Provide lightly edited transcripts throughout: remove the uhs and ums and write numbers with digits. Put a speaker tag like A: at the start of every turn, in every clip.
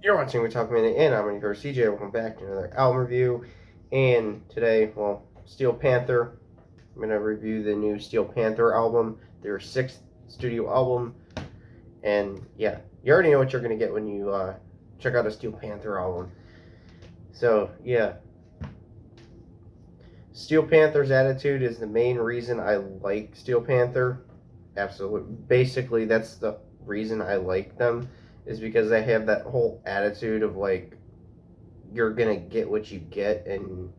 A: You're watching We Talk Minute, and I'm your CJ. Welcome back to another album review. And today, well, Steel Panther. I'm gonna review the new Steel Panther album, their sixth studio album. And yeah, you already know what you're gonna get when you check out a Steel Panther album. So yeah, Steel Panther's attitude is the main reason I like Steel Panther. Absolutely, basically that's the reason I like them, is because they have that whole attitude of like you're gonna get what you get, and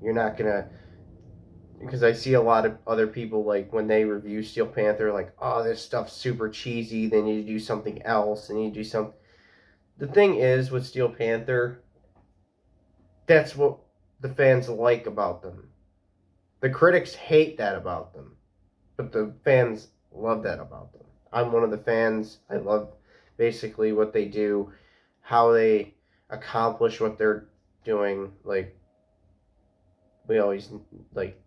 A: you're not gonna. Because I see a lot of other people, like when they review Steel Panther, like, oh, this stuff's super cheesy. They need to do something else. They need to do some. The thing is with Steel Panther, that's what the fans like about them. The critics hate that about them, but the fans love that about them. I'm one of the fans. I love basically what they do, how they accomplish what they're doing. Like we always like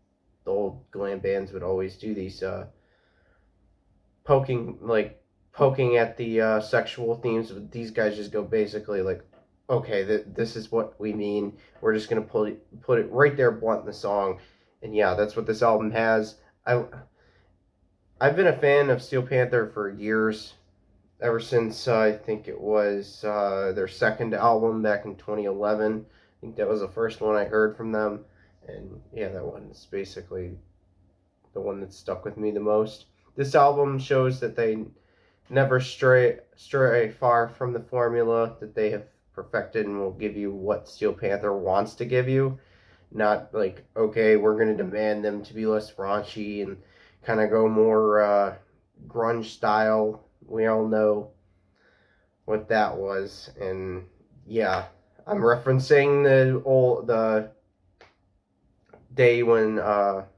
A: the old glam bands would always do these poking like poking at the sexual themes. But these guys just go basically like, okay, this is what we mean. We're just gonna put it right there, blunt in the song, and yeah, that's what this album has. I've been a fan of Steel Panther for years, ever since I think it was their second album back in 2011. I think that was the first one I heard from them, and yeah, that one's basically the one that stuck with me the most. This album shows that they never stray far from the formula that they have perfected, and will give you what Steel Panther wants to give you. Not like, okay, we're gonna demand them to be less raunchy and kind of go more grunge style. We all know what that was, and yeah, I'm referencing the day when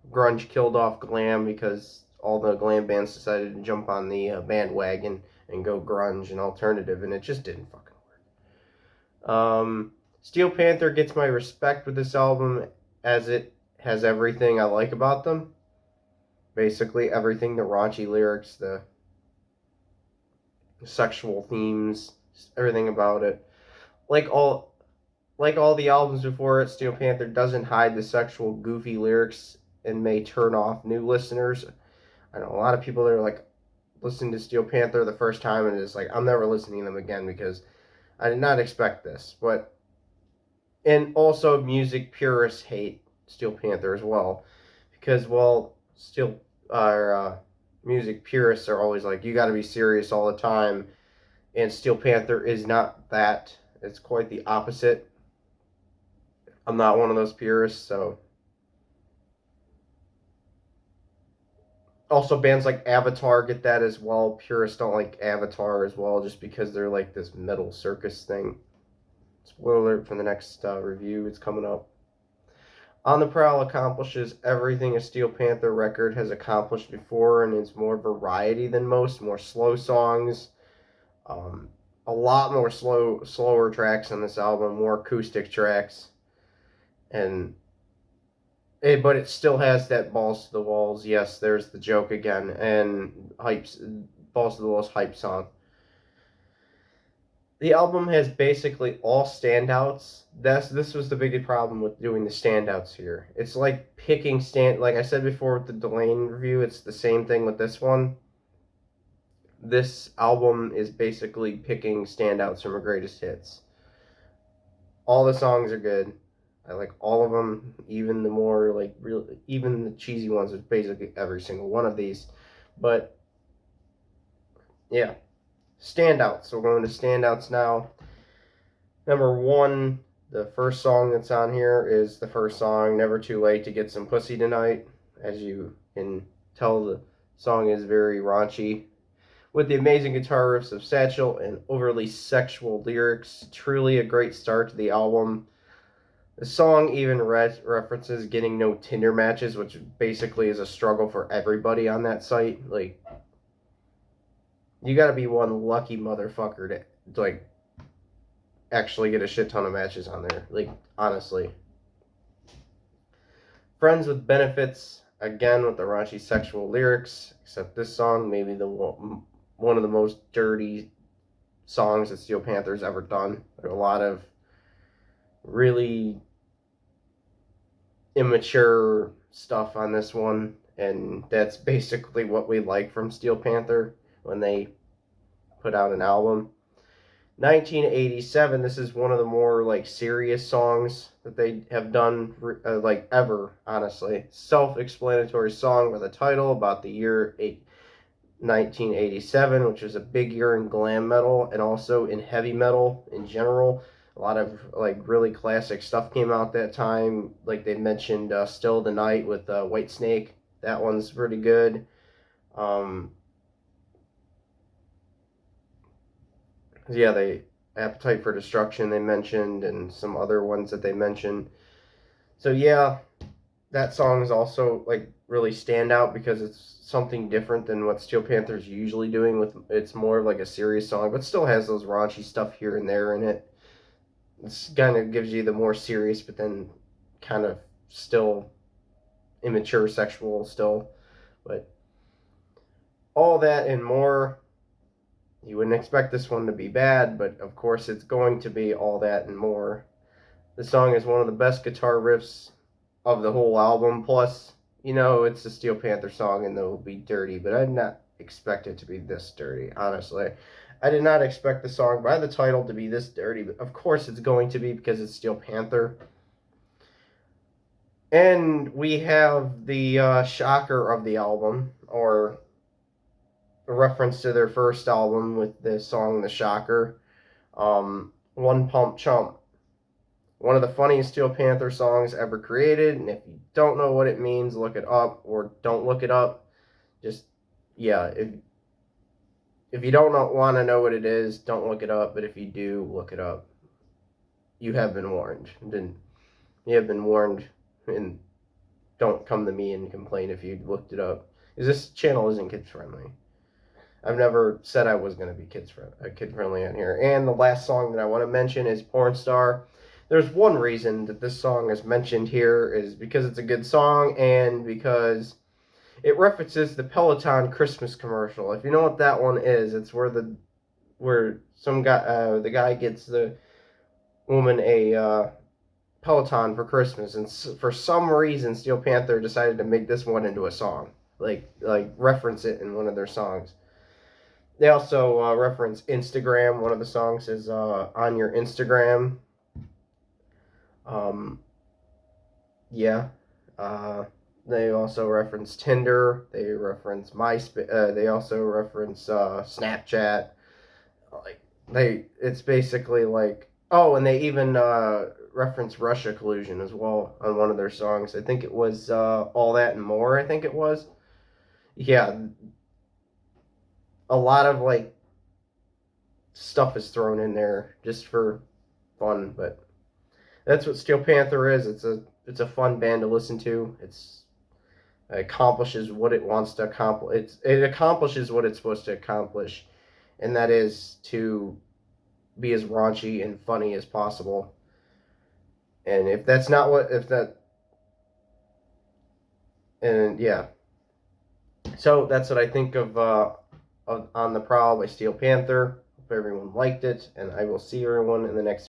A: grunge killed off glam, because all the glam bands decided to jump on the bandwagon and go grunge and alternative, and it just didn't fucking work. Steel Panther gets my respect with this album, as it has everything I like about them. Basically, everything: the raunchy lyrics, the sexual themes, everything about it. Like all like all the albums before it, Steel Panther doesn't hide the sexual, goofy lyrics and may turn off new listeners. I know a lot of people that are like listening to Steel Panther the first time and it's like, I'm never listening to them again because I did not expect this. But and also music purists hate Steel Panther as well, because well, Steel our music purists are always like, you got to be serious all the time, and Steel Panther is not that. It's quite the opposite. I'm not one of those purists, so also bands like Avatar get that as well. Purists don't like Avatar as well, just because they're like this metal circus thing. Spoiler alert for the next review, it's coming up. On the Prowl accomplishes everything a Steel Panther record has accomplished before, and it's more variety than most. More slow songs, um, a lot more slower tracks on this album, more acoustic tracks, and but it still has that balls to the walls. Yes, there's the joke again, and hypes, balls to the walls hype song. The album has basically all standouts. This was the biggest problem with doing the standouts here. It's like picking like I said before with the Delane review, it's the same thing with this one. This album is basically picking standouts from her greatest hits. All the songs are good. I like all of them, even the more like real, even the cheesy ones. Is basically every single one of these. But yeah, standouts. So we're going to standouts now. Number one, the first song that's on here is the first song, Never Too Late to Get Some Pussy Tonight. As you can tell, the song is very raunchy, with the amazing guitar riffs of Satchel and overly sexual lyrics. Truly a great start to the album. The song even references getting no Tinder matches, which basically is a struggle for everybody on that site. Like, you gotta be one lucky motherfucker to like actually get a shit ton of matches on there. Like, honestly. Friends with Benefits, again with the raunchy sexual lyrics, except this song, maybe one of the most dirty songs that Steel Panther's ever done. There are a lot of really immature stuff on this one, and that's basically what we like from Steel Panther when they put out an album. 1987, this is one of the more like serious songs that they have done like ever, honestly. Self-explanatory song with a title about the year 1987, which was a big year in glam metal and also in heavy metal in general. A lot of like really classic stuff came out that time. Like they mentioned, "Still the Night" with Whitesnake. That one's pretty good. Um, yeah, they Appetite for Destruction they mentioned, and some other ones that they mentioned. So yeah, that song is also like really stand out because it's something different than what Steel Panther's usually doing. With it's more of like a serious song, but still has those raunchy stuff here and there in it. It's kind of gives you the more serious, but then kind of still immature, sexual still. But all that and more. You wouldn't expect this one to be bad, but of course it's going to be all that and more. The song is one of the best guitar riffs of the whole album. Plus, it's a Steel Panther song and they'll be dirty, but I did not expect it to be this dirty, honestly. I did not expect the song by the title to be this dirty, but of course it's going to be because it's Steel Panther. And we have the shocker of the album, or a reference to their first album with the song The Shocker. One Pump Chump. One of the funniest Steel Panther songs ever created, and if you don't know what it means, look it up, or don't look it up. Just, yeah, if you don't want to know what it is, don't look it up, but if you do, look it up. You have been warned. You have been warned, and don't come to me and complain if you looked it up. Because this channel isn't kids friendly. I've never said I was going to be kid friendly on here. And the last song that I want to mention is Porn Star. There's one reason that this song is mentioned here is because it's a good song and because it references the Peloton Christmas commercial. If you know what that one is, it's where some guy the guy gets the woman a Peloton for Christmas, and for some reason Steel Panther decided to make this one into a song, like reference it in one of their songs. They also reference Instagram. One of the songs is "On Your Instagram." Yeah. They also reference Tinder. They reference MySpace. They also reference Snapchat. It's basically like, oh, and they even reference Russia collusion as well on one of their songs. I think it was All That and More. I think it was. Yeah, a lot of like stuff is thrown in there just for fun, but that's what Steel Panther is. It's a fun band to listen to. It accomplishes what it wants to accomplish. It accomplishes what it's supposed to accomplish, and that is to be as raunchy and funny as possible. And if that's not what, if that, and yeah. So that's what I think of On the Prowl by Steel Panther. Hope everyone liked it, and I will see everyone in the next